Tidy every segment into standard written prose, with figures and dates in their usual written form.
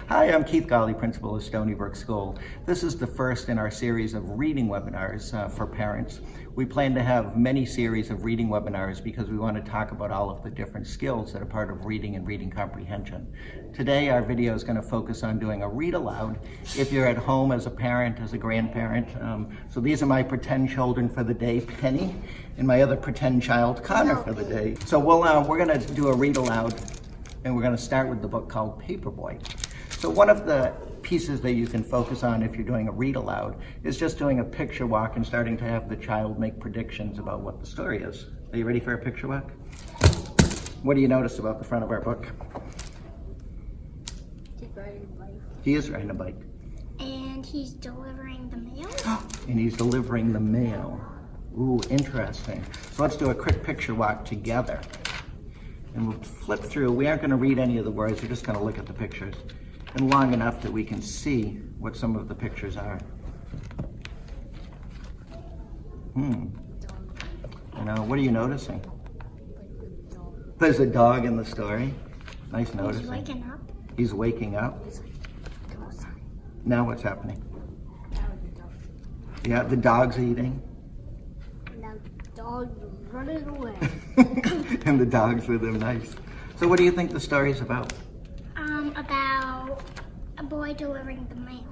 Hi, I'm Keith Golly, principal of Stony Brook School. This is the first in our series of reading webinars for parents. We plan to have many series of reading webinars because we want to talk about all of the different skills that are part of reading and reading comprehension. Today, our video is going to focus on doing a read aloud if you're at home as a parent, as a grandparent. So these are my pretend children for the day, Penny, and my other pretend child, Connor, for the day. So we're going to do a read aloud, and we're going to start with the book called Paperboy. So one of the pieces that you can focus on if you're doing a read aloud is just doing a picture walk and starting to have the child make predictions about what the story is. Are you ready for a picture walk? What do you notice about the front of our book? He's riding a bike. He is riding a bike. And he's delivering the mail? And he's delivering the mail. Ooh, interesting. So let's do a quick picture walk together. And we'll flip through. We aren't going to read any of the words. We're just going to look at the pictures. And long enough that we can see what some of the pictures are. You know, what are you noticing? There's a dog in the story. Nice noticing. He's waking up. He's waking up. He's like, go outside. Now what's happening? Now the dog. Yeah, the dog's eating. Now the dog is running away. And the dog's with him. Nice. So what do you think the story is about? About a boy delivering the mail.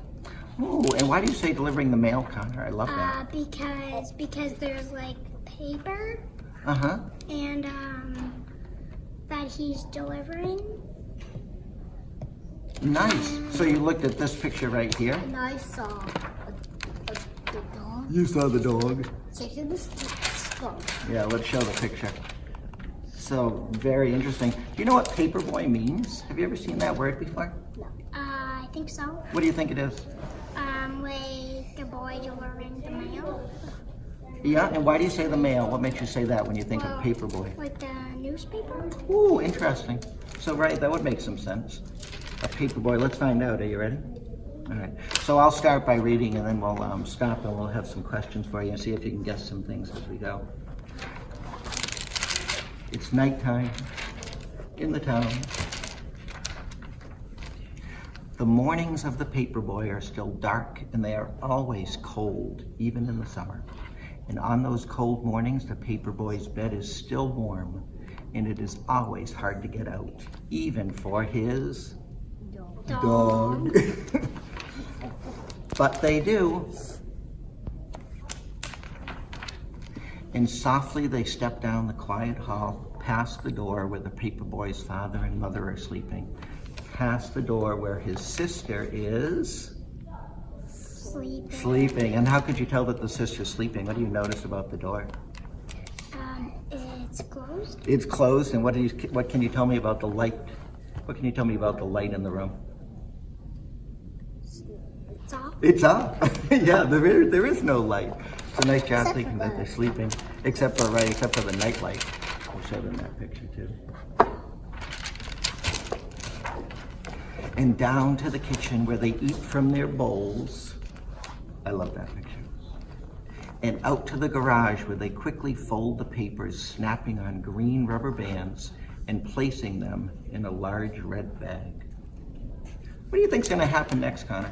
Ooh, and why do you say delivering the mail, Connor? I love that. Because there's like paper. Uh-huh. And that he's delivering. Nice. So you looked at this picture right here? And I saw the dog. You saw the dog? Taking the skull. Yeah, let's show the picture. So, very interesting. Do you know what paperboy means? Have you ever seen that word before? No. I think so. What do you think it is? Like a boy delivering the mail. Yeah, and why do you say the mail? What makes you say that when you think of paperboy? Like the newspaper? Ooh, interesting. So, right, that would make some sense. A paperboy, let's find out. Are you ready? All right. So I'll start by reading and then we'll stop and we'll have some questions for you and see if you can guess some things as we go. It's nighttime in the town. The mornings of the paperboy are still dark and they are always cold, even in the summer. And on those cold mornings, the paperboy's bed is still warm and it is always hard to get out, even for his dog. But they do. And softly they step down the quiet hall, past the door where the paperboy's father and mother are sleeping, past the door where his sister is sleeping. And how could you tell that the sister's sleeping? What do you notice about the door? It's closed. It's closed, and what can you tell me about the light? What can you tell me about the light in the room? It's off. It's off. Yeah, there is no light. It's a nice job Except thinking for that they're sleeping, except for the night light. We'll show them that picture too. And down to the kitchen where they eat from their bowls. I love that picture. And out to the garage where they quickly fold the papers, snapping on green rubber bands and placing them in a large red bag. What do you think's gonna happen next, Connor?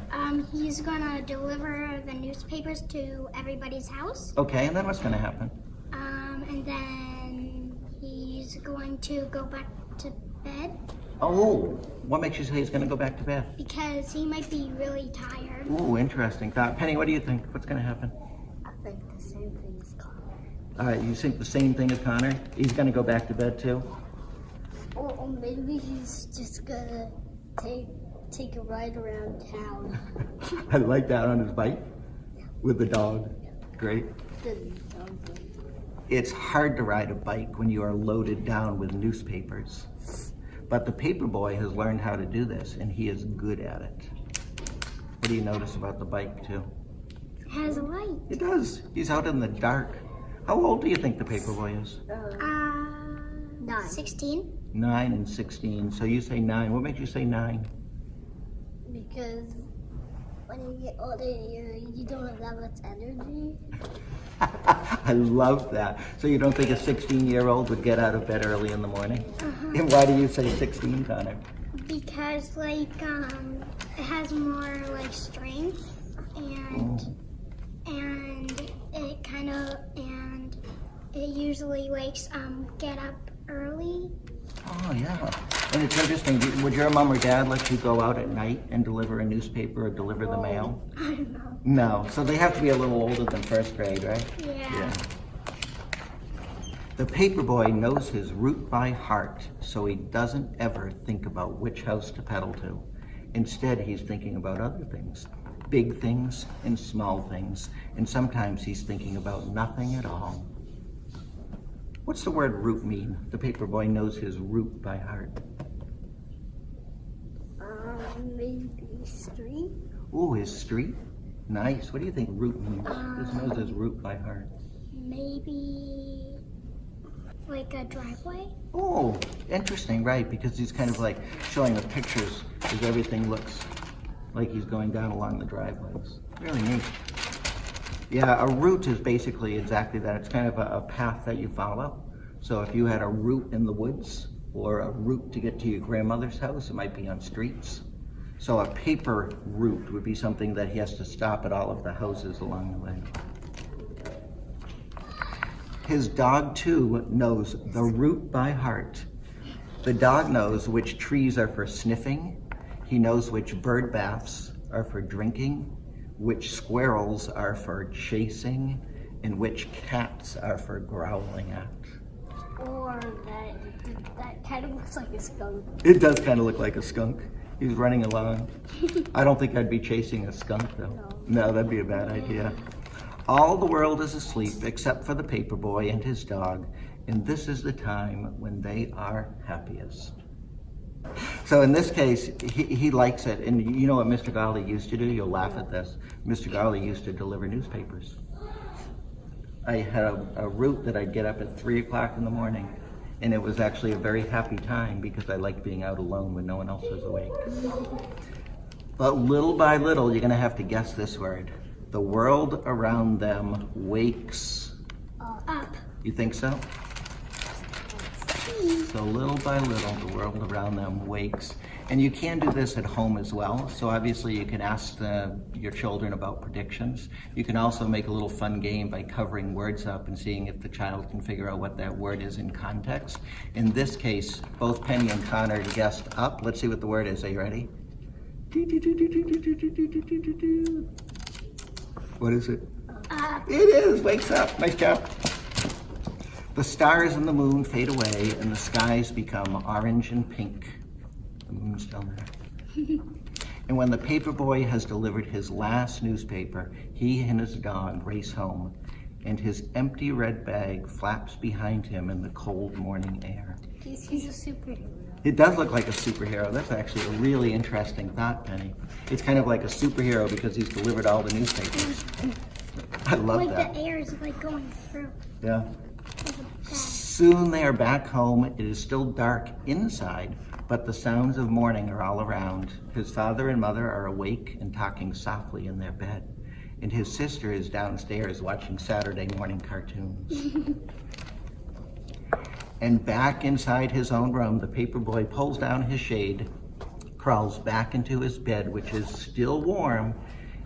He's gonna deliver the newspapers to everybody's house. Okay, and then what's gonna happen? And then he's going to go back to bed. Oh, what makes you say he's gonna go back to bed? Because he might be really tired. Ooh, interesting thought. Penny, what do you think? What's gonna happen? I think the same thing as Connor. All right, you think the same thing as Connor? He's gonna go back to bed too? Or maybe he's just gonna take a ride around town. I like that, on his bike with the dog. Great. It's hard to ride a bike when you are loaded down with newspapers. But the paperboy has learned how to do this, and he is good at it. What do you notice about the bike too? It has a light. It does. He's out in the dark. How old do you think the paperboy is? 16. 9 and 16. So you say 9. What makes you say 9? Because when you get older, you don't have that much energy. I love that. So you don't think a 16-year-old would get out of bed early in the morning? And why do you say 16, Connor? Because like it has more like strength and it kind of and it usually likes get up early. Oh, yeah. And it's interesting. Would your mom or dad let you go out at night and deliver a newspaper or deliver the mail? I don't know. No. So they have to be a little older than first grade, right? Yeah. The paperboy knows his route by heart, so he doesn't ever think about which house to pedal to. Instead, he's thinking about other things, big things and small things, and sometimes he's thinking about nothing at all. What's the word route mean? The paperboy knows his route by heart. Maybe street. Ooh, his street? Nice. What do you think route means? He knows his route by heart. Maybe like a driveway. Oh, interesting, right, because he's kind of like showing the pictures as everything looks like he's going down along the driveways. Really neat. Yeah, a route is basically exactly that. It's kind of a path that you follow. So if you had a route in the woods or a route to get to your grandmother's house, it might be on streets. So a paper route would be something that he has to stop at all of the houses along the way. His dog, too, knows the route by heart. The dog knows which trees are for sniffing. He knows which bird baths are for drinking, which squirrels are for chasing, and which cats are for growling at. Or that kind of looks like a skunk. It does kind of look like a skunk. He's running along. I don't think I'd be chasing a skunk, though. No, that'd be a bad idea. All the world is asleep except for the paperboy and his dog, and this is the time when they are happiest. So in this case, he likes it, and you know what Mr. Golly used to do? You'll laugh at this. Mr. Golly used to deliver newspapers. I had a route that I'd get up at 3 o'clock in the morning, and it was actually a very happy time because I liked being out alone when no one else was awake. But little by little, you're gonna have to guess this word. The world around them wakes up. You think so? So little by little, the world around them wakes. And you can do this at home as well. So obviously you can ask your children about predictions. You can also make a little fun game by covering words up and seeing if the child can figure out what that word is in context. In this case, both Penny and Connor guessed up. Let's see what the word is. Are you ready? What is it? It is, wakes up. Nice job. The stars and the moon fade away and the skies become orange and pink. The moon's still there. And when the paperboy has delivered his last newspaper, he and his dog race home, and his empty red bag flaps behind him in the cold morning air. He's a superhero. It does look like a superhero. That's actually a really interesting thought, Penny. It's kind of like a superhero because he's delivered all the newspapers. I love like that. Like the air is like going through. Yeah. Soon they are back home. It is still dark inside, but the sounds of morning are all around. His father and mother are awake and talking softly in their bed, and his sister is downstairs watching Saturday morning cartoons. And back inside his own room, the paperboy pulls down his shade, crawls back into his bed, which is still warm,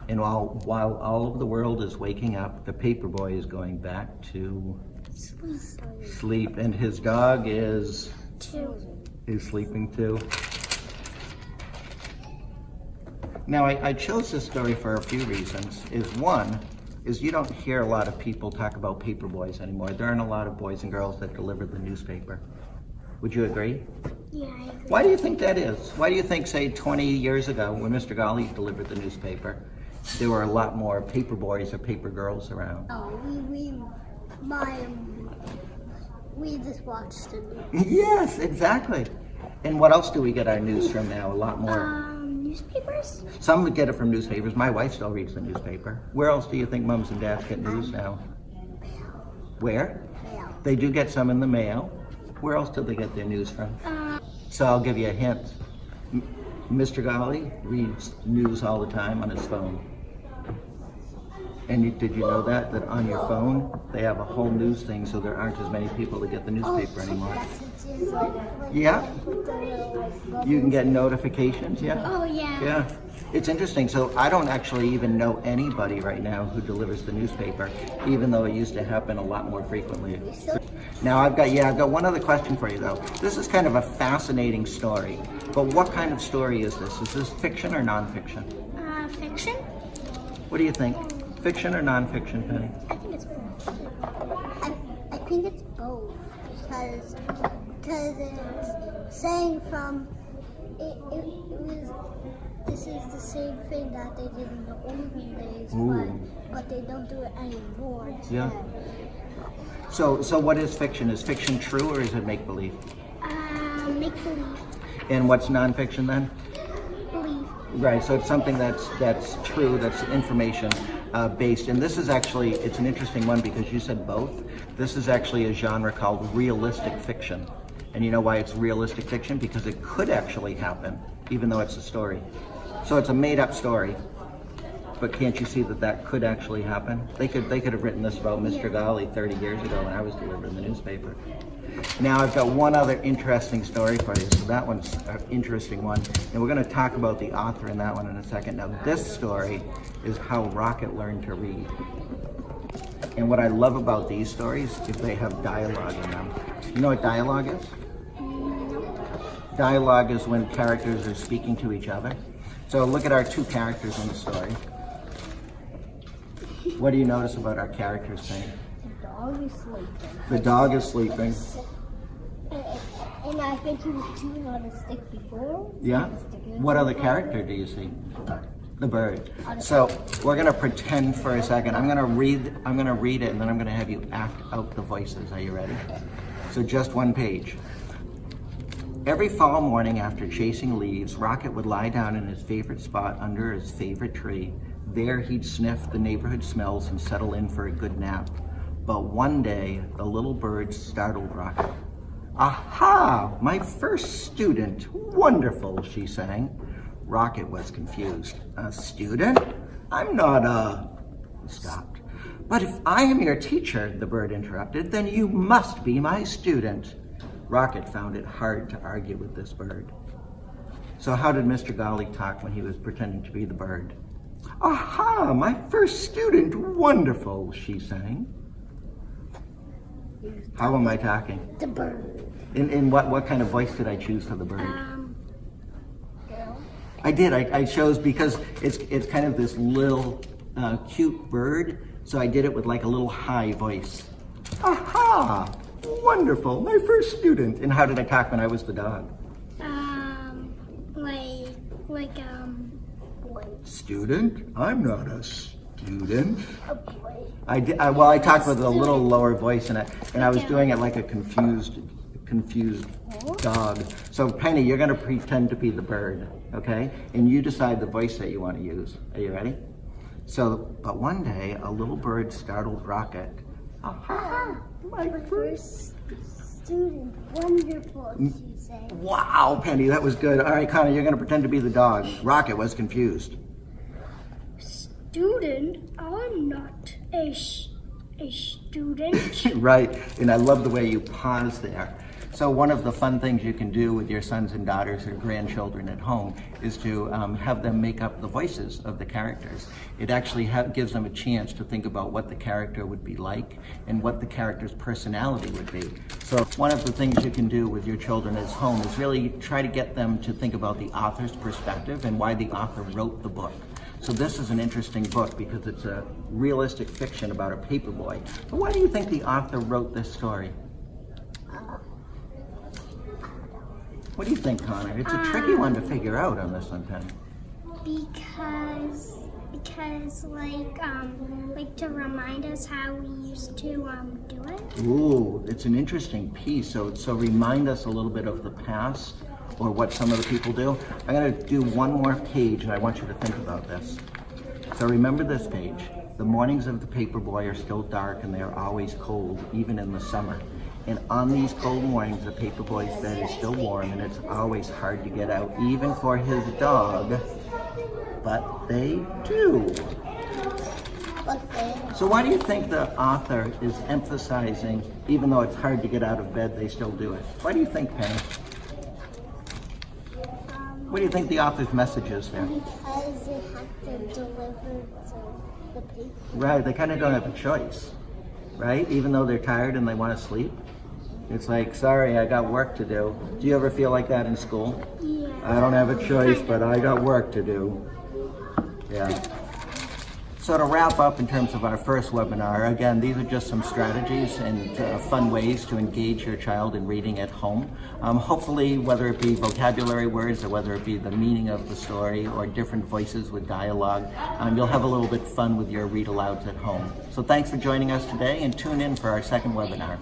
and while all of the world is waking up, the paperboy is going back to sleep, and his dog is sleeping too. Now, I chose this story for a few reasons. One is you don't hear a lot of people talk about paperboys anymore. There aren't a lot of boys and girls that deliver the newspaper. Would you agree? Yeah, I agree. Why do you think that is? Why do you think, say, 20 years ago, when Mr. Golly delivered the newspaper, there were a lot more paper boys or paper girls around? Oh, we just watched it. Yes, exactly. And what else do we get our news from now? A lot more. Newspapers? Some get it from newspapers. My wife still reads the newspaper. Where else do you think mums and dads get news now? Where? Mail. They do get some in the mail. Where else do they get their news from? So I'll give you a hint. Mr. Golly reads news all the time on his phone. And did you know that on your phone, they have a whole news thing, so there aren't as many people that get the newspaper anymore. That's messages like Yeah. with the little bubbles. You can get notifications, yeah? Oh yeah. Yeah, it's interesting. So I don't actually even know anybody right now who delivers the newspaper, even though it used to happen a lot more frequently. Now I've got one other question for you though. This is kind of a fascinating story, but what kind of story is this? Is this fiction or nonfiction? Fiction? What do you think? Fiction or nonfiction, Penny? I think it's both. I think it's both because it's saying from it was this is the same thing that they did in the olden days, but they don't do it anymore today. Yeah. So what is fiction? Is fiction true or is it make believe? Make believe. And what's nonfiction then? Believe. Right, so it's something that's true, that's information based. And this is actually, it's an interesting one because you said both. This is actually a genre called realistic fiction. And you know why it's realistic fiction? Because it could actually happen, even though it's a story. So it's a made up story. But can't you see that that could actually happen? They could have written this about Mr. Golly 30 years ago when I was delivering the newspaper. Now I've got one other interesting story for you. So that one's an interesting one. And we're going to talk about the author in that one in a second. Now this story is how Rocket learned to read. And what I love about these stories is they have dialogue in them. You know what dialogue is? Dialogue is when characters are speaking to each other. So look at our two characters in the story. What do you notice about our characters, Penny? The dog is sleeping. The dog is sleeping. And I think he was chewing on a stick before. Yeah? What other character do you see? The bird. So we're gonna pretend for a second. I'm gonna read it and then I'm gonna have you act out the voices. Are you ready? So just one page. Every fall morning after chasing leaves, Rocket would lie down in his favorite spot under his favorite tree. There he'd sniff the neighborhood smells and settle in for a good nap. But one day, the little bird startled Rocket. "Aha! My first student! Wonderful!" she sang. Rocket was confused. "A student? I'm not a..." He stopped. "But if I am your teacher," the bird interrupted, "then you must be my student." Rocket found it hard to argue with this bird. So how did Mr. Golly talk when he was pretending to be the bird? "Aha! My first student! Wonderful!" she sang. How am I talking? The bird. In what kind of voice did I choose for the bird? Girl. I did. I chose because it's kind of this little cute bird. So I did it with like a little high voice. "Aha! Wonderful! My first student!" And how did I talk when I was the dog? Boy. "Student? I'm not a student." A boy. I talked with a little lower voice and I was doing it like a confused dog. So Penny, you're gonna pretend to be the bird, okay? And you decide the voice that you want to use. Are you ready? So, but one day a little bird startled Rocket. "Aha! My first..." Student. Wonderful, she said. Wow, Penny, that was good. All right, Connor, you're gonna pretend to be the dog. Rocket was confused. Student? I'm not a student. Right, and I love the way you pause there. So one of the fun things you can do with your sons and daughters or grandchildren at home is to have them make up the voices of the characters. It actually gives them a chance to think about what the character would be like and what the character's personality would be. So one of the things you can do with your children at home is really try to get them to think about the author's perspective and why the author wrote the book. So this is an interesting book because it's a realistic fiction about a paperboy. But why do you think the author wrote this story? What do you think, Connor? It's a tricky one to figure out on this one, Penny. Because like to remind us how we used to do it. Ooh, it's an interesting piece. So remind us a little bit of the past or what some of the people do. I'm gonna do one more page and I want you to think about this. So remember this page. The mornings of the paperboy are still dark and they are always cold, even in the summer. And on these cold mornings, the paperboy's bed is still warm and it's always hard to get out, even for his dog. But they do. Okay. So why do you think the author is emphasizing, even though it's hard to get out of bed, they still do it? Why do you think, parents? What do you think the author's message is there? Because they have to deliver to the people. Right, they kind of don't have a choice, right? Even though they're tired and they want to sleep. It's like, sorry, I got work to do. Do you ever feel like that in school? Yeah. I don't have a choice, but I got work to do. Yeah. So to wrap up in terms of our first webinar, again, these are just some strategies and fun ways to engage your child in reading at home. Hopefully, whether it be vocabulary words or whether it be the meaning of the story or different voices with dialogue, you'll have a little bit fun with your read alouds at home. So thanks for joining us today and tune in for our second webinar.